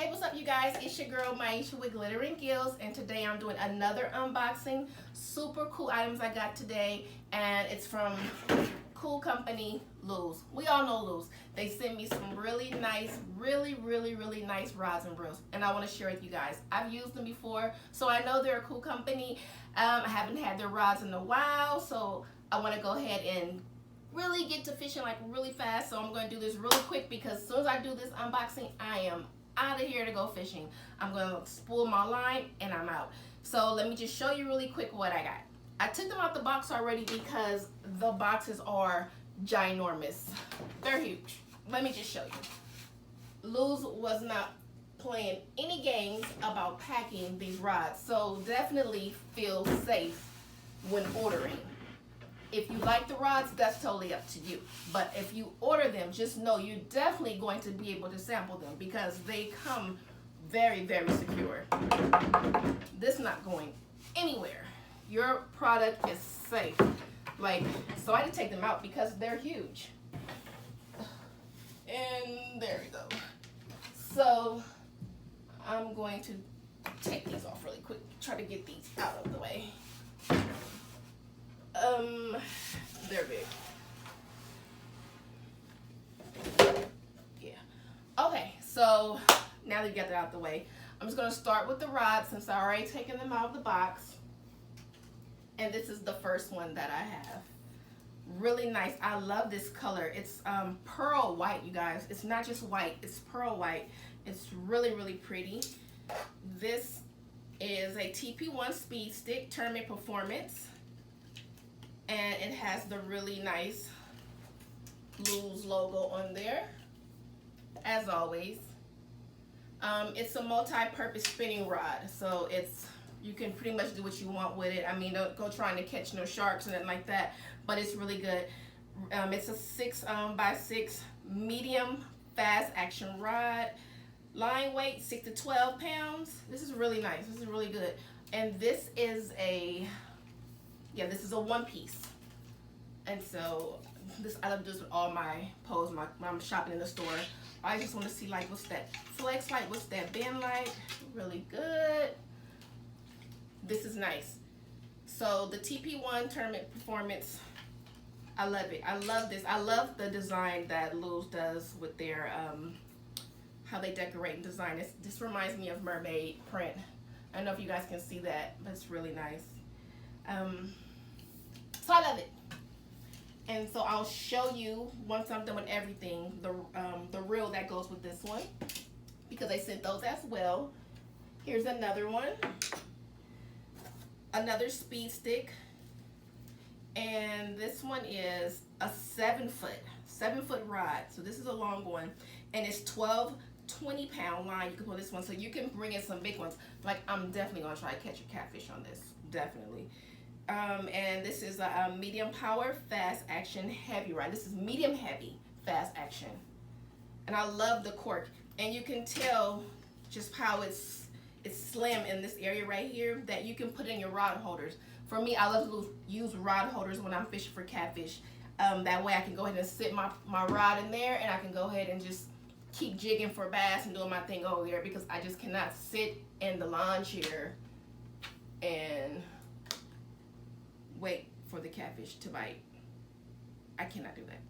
Hey, what's up you guys? It's your girl Maisha with Glitter and Gills, and today I'm doing another unboxing. Super cool items I got today, and it's from cool company Luz. We all know Luz. They sent me some really nice, really nice rods and reels, and I want to share with you guys. I've used them before, so I know they're a cool company. I haven't had their rods in a while, so I want to go ahead and really get to fishing like really fast. So I'm going to do this really quick because as soon as I do this unboxing, I am out of here to go fishing. I'm going to spool my line and I'm out. So let me just show you really quick what I got. I took them out the box already because the boxes are ginormous. They're huge. Let me just show you. Luz was not playing any games about packing these rods, so definitely feel safe when ordering. If you like the rods, that's totally up to you. But if you order them, just know you're definitely going to be able to sample them because they come very secure. This not going anywhere. Your product is safe. So I had to take them out because they're huge. And there we go. So I'm going to take these off really quick. Try to get these out of the way. They're big. Yeah. Okay, so now that you got that out of the way, I'm just gonna start with the rods since I already taken them out of the box. And this is the first one that I have. Really nice. I love this color. It's pearl white, you guys. It's not just white, it's pearl white. It's really pretty. This is a TP1 Speed Stick Tournament Performance. And it has the really nice Luz logo on there, as always. It's a multi-purpose spinning rod, so you can pretty much do what you want with it. I mean, don't go trying to catch no sharks and nothing like that, but it's really good. It's a 6x6 medium fast action rod. Line weight 6 to 12 pounds. This is really nice. This is really good. And this is a this is a one piece. And so I love this with all my poles when I'm shopping in the store. I just want to see like what's that flex like, what's that bend like. Really good. This is nice. So the TP1 Tournament Performance, I love it. I love this. I love the design that Luz does with their how they decorate and design. This reminds me of mermaid print. I don't know if you guys can see that, but it's really nice. So I love it. And so I'll show you once I'm done with everything the reel that goes with this one because they sent those as well. Here's another one, another speed stick, and this one is a 7-foot rod. So this is a long one, and it's 20 pound line. You can pull this one, so you can bring in some big ones. Like I'm definitely gonna try to catch a catfish on this, definitely. And this is a medium power fast action heavy rod. This is medium heavy fast action, and I love the cork. And you can tell just how it's slim in this area right here that you can put in your rod holders. For me, I love to use rod holders when I'm fishing for catfish. That way I can go ahead and sit my rod in there, and I can go ahead and just keep jigging for bass and doing my thing over there because I just cannot sit in the lawn chair and wait for the catfish to bite. I cannot do that.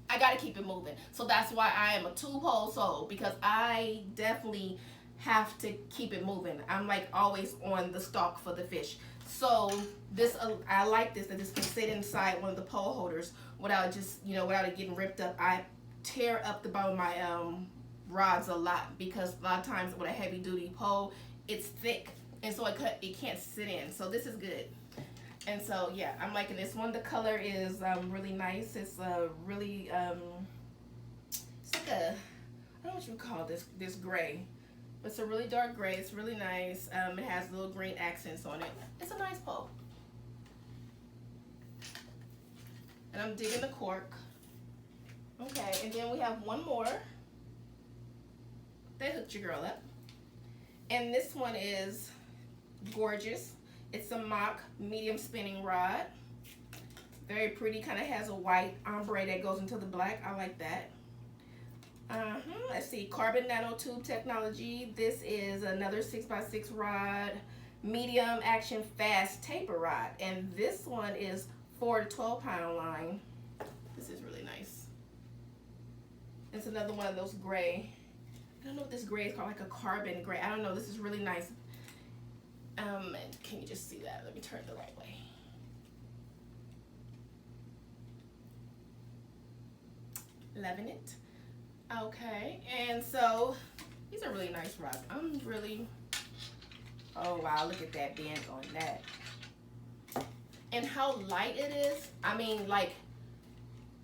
I gotta keep it moving. So that's why I am a 2-pole soul, because I definitely have to keep it moving. I'm like always on the stalk for the fish. So this I like this, that this can sit inside one of the pole holders without just, without it getting ripped up. I tear up the bottom of my rods a lot because a lot of times with a heavy duty pole, it's thick, and so it can't sit in. So this is good. And so yeah, I'm liking this one. The color is really nice. It's really it's like a, I don't know what you would call this gray, but it's a really dark gray. It's really nice. It has little green accents on it. It's a nice pole. And I'm digging the cork. Okay, and then we have one more. They hooked your girl up. And this one is gorgeous. It's a Mach medium spinning rod. Very pretty, kind of has a white ombre that goes into the black. I like that. Let's see, carbon nanotube technology. This is another 6x6 rod, medium action fast taper rod, and this one is 4 to 12 pound line. This is really nice. It's another one of those gray. I don't know what this gray is called, like a carbon gray. I don't know. This is really nice. And can you just see that? Let me turn it the right way. Loving it. Okay, and so these are really nice rods. I'm really, oh wow, look at that bend on that. And how light it is. I mean, like,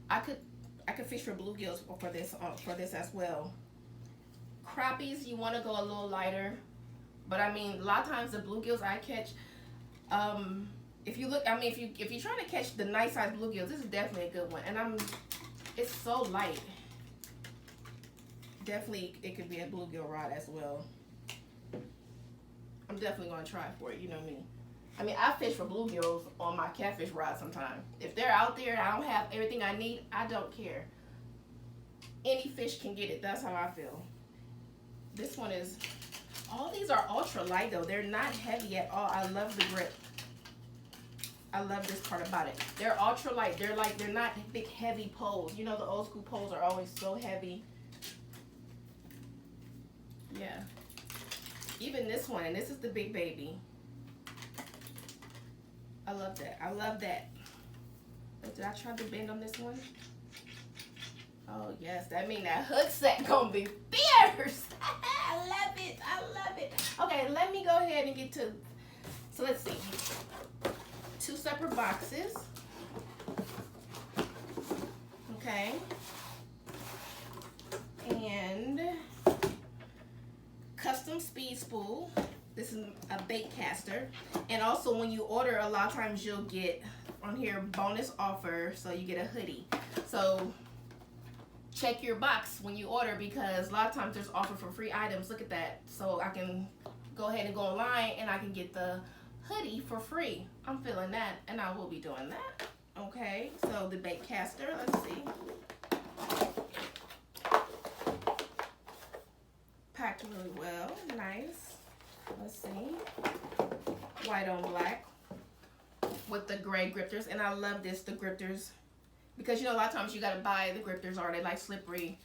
I could fish for bluegills for this as well. Crappies, you want to go a little lighter, but I mean, a lot of times the bluegills I catch, if you look, I mean, if you're trying to catch the nice size bluegills, this is definitely a good one. And it's so light. Definitely, it could be a bluegill rod as well. I'm definitely going to try it for it, you know me. I mean, I fish for bluegills on my catfish rod sometimes. If they're out there and I don't have everything I need, I don't care. Any fish can get it. That's how I feel. This one is, all these are ultra light though. They're not heavy at all. I love the grip. I love this part about it. They're ultra light. They're not big heavy poles. You know, the old school poles are always so heavy. Yeah. Even this one, and this is the big baby. I love that. I love that. Did I try to bend on this one? Oh yes, that means that hook set gonna be fierce. I love it. I love it. Okay, let me go ahead and get to, so let's see. 2 separate boxes. Okay. And custom speed spool. This is a Baitcaster. And also when you order, a lot of times you'll get on here bonus offer, so you get a hoodie. So check your box when you order, because a lot of times there's offer for free items. Look at that. So I can go ahead and go online and I can get the hoodie for free. I'm feeling that, and I will be doing that. Okay, so the Baitcaster, let's see. Packed really well, nice. Let's see. White on black with the gray grippers, and I love this, the grippers, because you know a lot of times you gotta buy the grippers or they like slippery,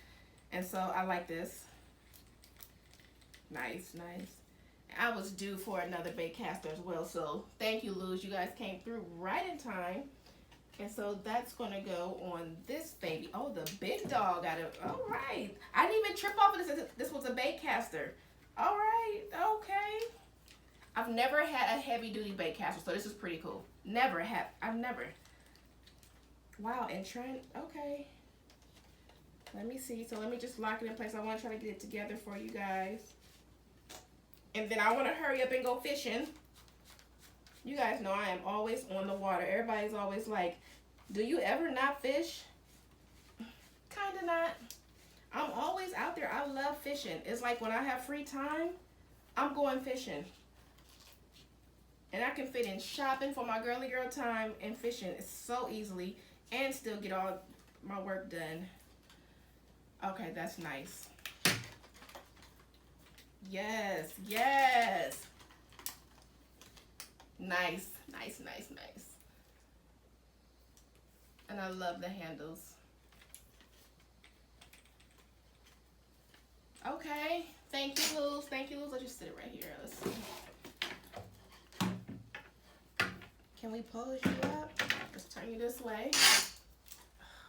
and so I like this. Nice, nice. I was due for another Baitcaster as well, so thank you, Luz. You guys came through right in time. And so that's gonna go on this baby. Oh, the big dog got it. All right. I didn't even trip off of this. This was a Baitcaster. All right, okay. I've never had a heavy duty Baitcaster, so this is pretty cool. I've never. Wow, and Trent, okay. Let me see. So let me just lock it in place. I want to try to get it together for you guys. And then I want to hurry up and go fishing. You guys know I am always on the water. Everybody's always like, do you ever not fish? Kind of not. I'm always out there. I love fishing. It's like when I have free time, I'm going fishing. And I can fit in shopping for my girly girl time and fishing so easily and still get all my work done. Okay, that's nice. Yes, yes. Nice, nice, nice, nice. And I love the handles. Okay, thank you, Luz. Thank you, Luz. I'll just sit it right here. Let's see. Can we pose you up? Let's turn you this way.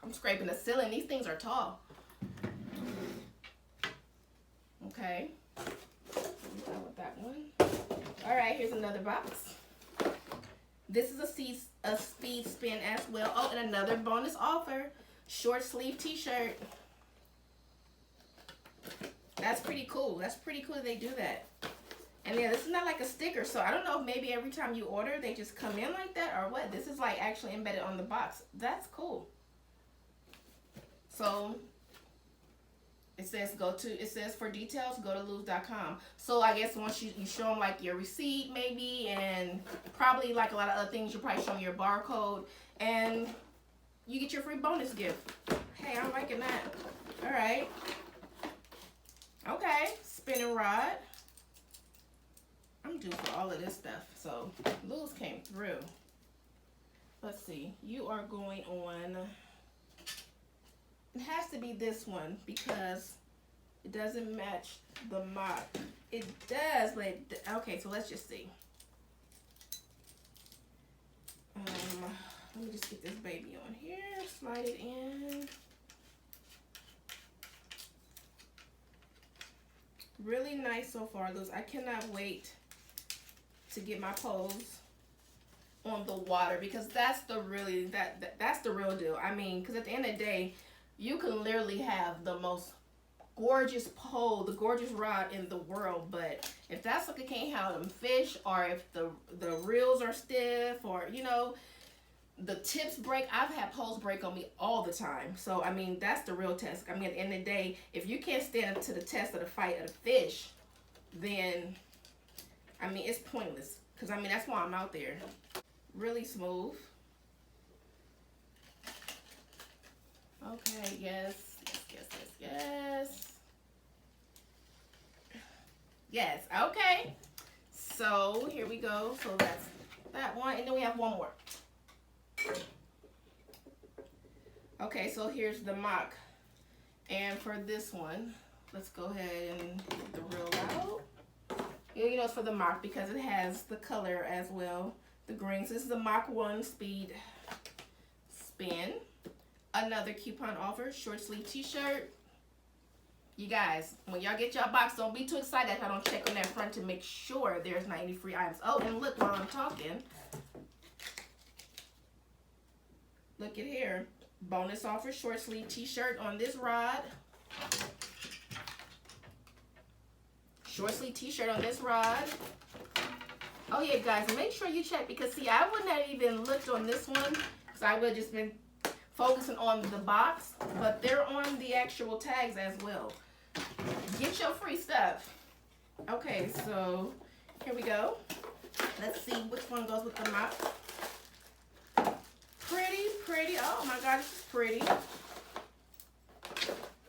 I'm scraping the ceiling. These things are tall. Okay. I'm done with that one. All right, here's another box. This is a speed spin as well. Oh, and another bonus offer. Short sleeve t-shirt. That's pretty cool. That's pretty cool that they do that. And yeah, this is not like a sticker, so I don't know if maybe every time you order, they just come in like that or what. This is like actually embedded on the box. That's cool. So it says for details, go to luz.com. So I guess once you show them like your receipt maybe, and probably like a lot of other things, you probably show them your barcode, and you get your free bonus gift. Hey, I'm liking that. All right. Okay, spinning rod. I'm due for all of this stuff. So Luz came through. Let's see. You are going on. It has to be this one because it doesn't match the Mach. It does, but okay. So let's just see. Let me just get this baby on here. Slide it in. Really nice so far, Luz. I cannot wait to get my poles on the water because that's the really that's the real deal. I mean, because at the end of the day, you can literally have the most gorgeous pole, the gorgeous rod in the world, but if that sucker can't handle them fish, or if the reels are stiff, or you know, the tips break. I've had poles break on me all the time. So I mean, that's the real test. I mean, at the end of the day, if you can't stand up to the test of the fight of the fish, then I mean, it's pointless. Because I mean, that's why I'm out there. Really smooth. Okay, yes, yes, yes, yes, yes. Yes, okay. So here we go. So that's that one. And then we have one more. Okay, so here's the Mach. And for this one, let's go ahead and get the reel out. You know, it's for the Mach because it has the color as well, the green. So this is the Mach 1 Speed Spin. Another coupon offer, short sleeve t-shirt. You guys, when y'all get y'all box, don't be too excited if I don't check on that front to make sure there's not any free items. Oh, and look, while I'm talking, look at here. Bonus offer, short sleeve t-shirt on this rod. Short sleeve t-shirt on this rod. Oh yeah, guys, make sure you check because see, I wouldn't have even looked on this one because I would have just been focusing on the box, but they're on the actual tags as well. Get your free stuff. Okay, so here we go. Let's see which one goes with the Mach. Pretty, pretty. Oh my God, this is pretty.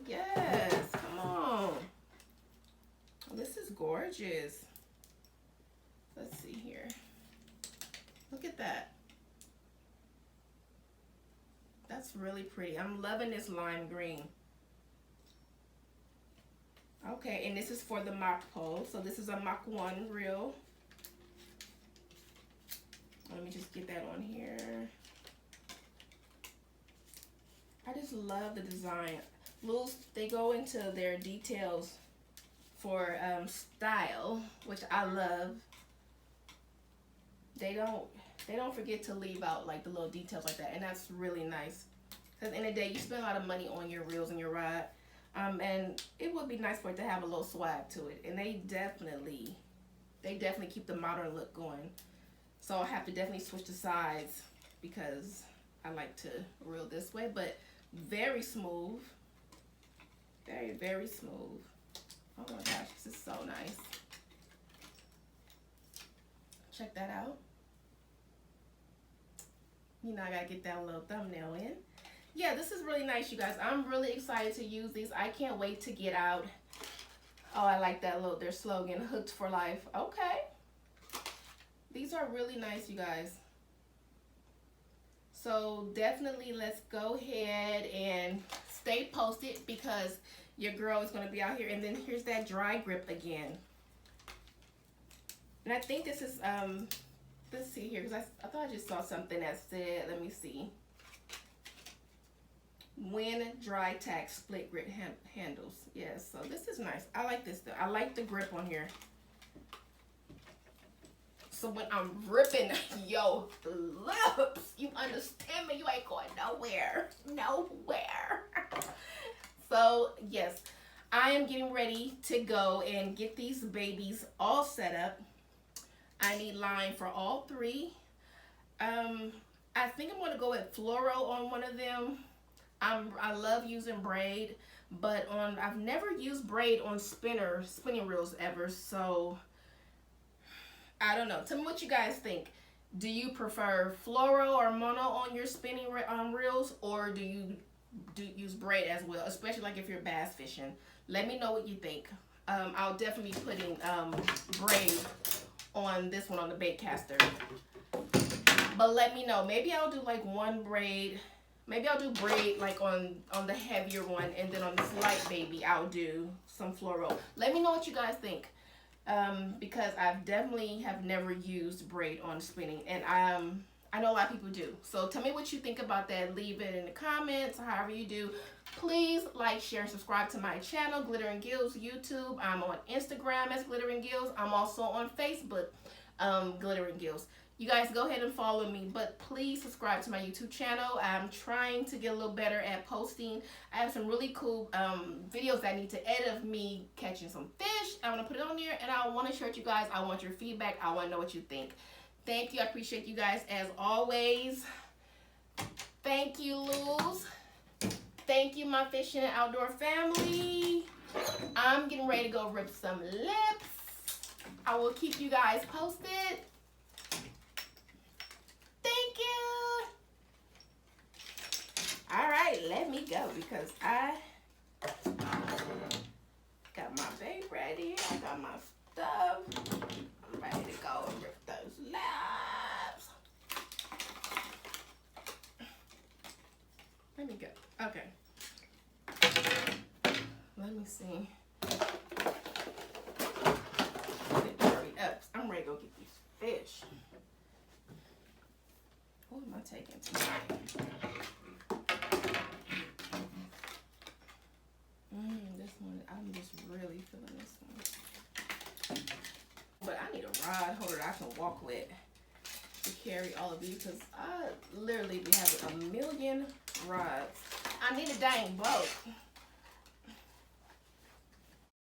Yes, come on. This is gorgeous. Let's see here. Look at that. That's really pretty. I'm loving this lime green. Okay, and this is for the Mach pole. So this is a Mach 1 reel. Let me just get that on here. I just love the design. Luz, they go into their details for style, which I love. They don't forget to leave out like the little details like that, and that's really nice. Because in the day, you spend a lot of money on your reels and your rod, and it would be nice for it to have a little swag to it. And they definitely keep the modern look going. So I have to definitely switch the sides because I like to reel this way, but very smooth, very, very smooth. Oh my gosh, this is so nice. Check that out. You know, I gotta get that little thumbnail in. Yeah, this is really nice, you guys. I'm really excited to use these. I can't wait to get out. Oh, I like that little, their slogan, hooked for life. Okay. These are really nice, you guys. So definitely let's go ahead and stay posted because your girl is going to be out here. And then here's that dry grip again. And I think this is, let's see here, because I thought I just saw something that said, let me see. When dry tack split grip handles. Yes, so this is nice. I like this though. I like the grip on here. So when I'm ripping your lips, you understand me? You ain't going nowhere. Nowhere. So yes, I am getting ready to go and get these babies all set up. I need line for all three. I think I'm going to go with fluoro on one of them. I love using braid, but I've never used braid on spinning reels ever, so I don't know. Tell me what you guys think. Do you prefer fluoro or mono on your spinning reels, or do you use braid as well, especially like if you're bass fishing? Let me know what you think. I'll definitely be putting braid on this one on the Baitcaster. But let me know. Maybe I'll do like one braid. Maybe I'll do braid like on the heavier one, and then on this light baby I'll do some floral. Let me know what you guys think, because I've definitely have never used braid on spinning, and I know a lot of people do. So tell me what you think about that. Leave it in the comments, however you do. Please like, share, and subscribe to my channel, Glitter and Gills YouTube. I'm on Instagram as Glitter and Gills. I'm also on Facebook, Glitter and Gills. You guys go ahead and follow me, but please subscribe to my YouTube channel. I'm trying to get a little better at posting. I have some really cool videos that I need to edit of me catching some fish. I want to put it on there, and I want to share it with you guys. I want your feedback. I want to know what you think. Thank you. I appreciate you guys as always. Thank you, Luz. Thank you, my fishing and outdoor family. I'm getting ready to go rip some lips. I will keep you guys posted. Thank you. All right, let me go because I got my bait ready. I got my stuff. I'm ready to go and rip those lips. Let me go. Okay. Let me see. Hurry up. I'm ready to go get these fish. What am I taking tonight? This one, I'm just really feeling this one. But I need a rod holder that I can walk with to carry all of these, because I literally be having a million rods. I need a dang boat.